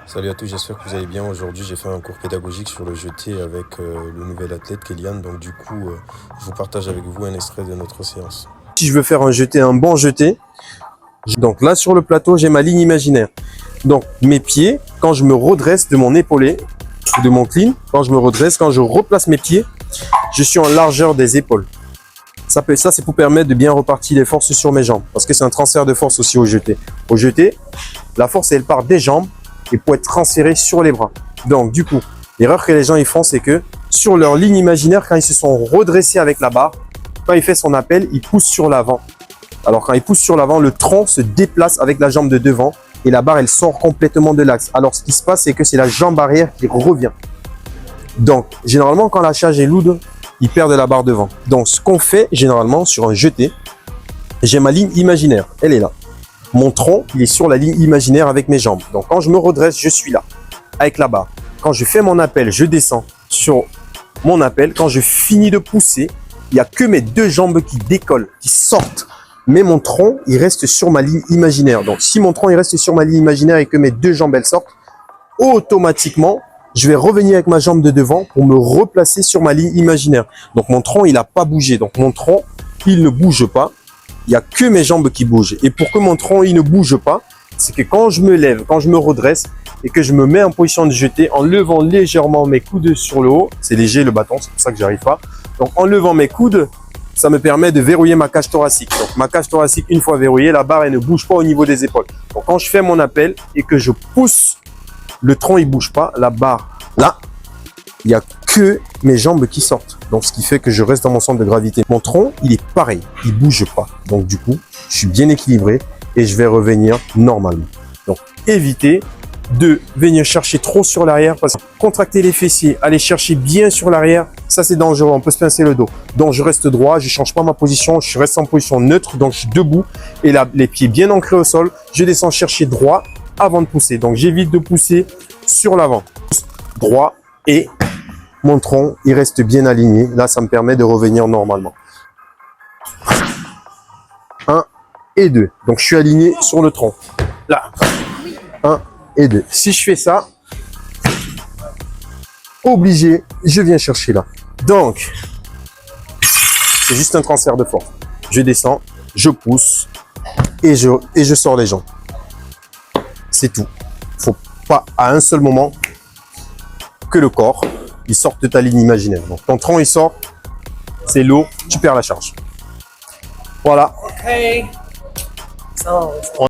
Salut à tous, j'espère que vous allez bien. Aujourd'hui, j'ai fait un cours pédagogique sur le jeté avec le nouvel athlète Kélian. Donc du coup, je vous partage avec vous un extrait de notre séance. Si je veux faire un bon jeté, donc là sur le plateau, j'ai ma ligne imaginaire. Donc mes pieds, quand je me redresse de mon épaulé, de mon clean, quand je me redresse, quand je replace mes pieds, je suis en largeur des épaules. Ça, c'est pour permettre de bien repartir les forces sur mes jambes. Parce que c'est un transfert de force aussi au jeté. Au jeté, la force, elle part des jambes et pour être transférée sur les bras. Donc, du coup, l'erreur que les gens ils font, c'est que sur leur ligne imaginaire, quand ils se sont redressés avec la barre, quand il fait son appel, il pousse sur l'avant. Alors, quand il pousse sur l'avant, le tronc se déplace avec la jambe de devant et la barre, elle sort complètement de l'axe. Alors, ce qui se passe, c'est que c'est la jambe arrière qui revient. Donc, généralement, quand la charge est lourde, il perd de la barre devant. Donc, ce qu'on fait généralement sur un jeté, j'ai ma ligne imaginaire. Elle est là. Mon tronc, il est sur la ligne imaginaire avec mes jambes. Donc, quand je me redresse, je suis là, avec la barre. Quand je fais mon appel, je descends sur mon appel. Quand je finis de pousser, il n'y a que mes deux jambes qui décollent, qui sortent. Mais mon tronc, il reste sur ma ligne imaginaire. Donc, si mon tronc, il reste sur ma ligne imaginaire et que mes deux jambes, elles sortent, automatiquement, je vais revenir avec ma jambe de devant pour me replacer sur ma ligne imaginaire. Donc, mon tronc, il n'a pas bougé. Donc, mon tronc, il ne bouge pas. Il n'y a que mes jambes qui bougent. Et pour que mon tronc, il ne bouge pas, c'est que quand je me lève, quand je me redresse et que je me mets en position de jeter, en levant légèrement mes coudes sur le haut, c'est léger le bâton, c'est pour ça que j'arrive pas. Donc, en levant mes coudes, ça me permet de verrouiller ma cage thoracique. Donc, ma cage thoracique, une fois verrouillée, la barre, elle ne bouge pas au niveau des épaules. Donc, quand je fais mon appel et que je pousse, le tronc, il bouge pas, la barre, là, il n'y a que mes jambes qui sortent. Donc, ce qui fait que je reste dans mon centre de gravité. Mon tronc, il est pareil, il bouge pas. Donc, du coup, je suis bien équilibré et je vais revenir normalement. Donc, évitez de venir chercher trop sur l'arrière parce que contracter les fessiers, aller chercher bien sur l'arrière, ça c'est dangereux, on peut se pincer le dos. Donc, je reste droit, je change pas ma position, je reste en position neutre, donc je suis debout et là, les pieds bien ancrés au sol, je descends chercher droit avant de pousser. Donc, j'évite de pousser sur l'avant. Droit et mon tronc, il reste bien aligné. Là, ça me permet de revenir normalement. 1 et 2. Donc, je suis aligné sur le tronc. Là. 1 et 2. Si je fais ça, obligé, je viens chercher là. Donc, c'est juste un transfert de force. Je descends, je pousse et je sors les jambes. C'est tout. Il ne faut pas à un seul moment que le corps il sort de ta ligne imaginaire. Donc ton tronc il sort, c'est lourd, tu perds la charge. Voilà. Okay. So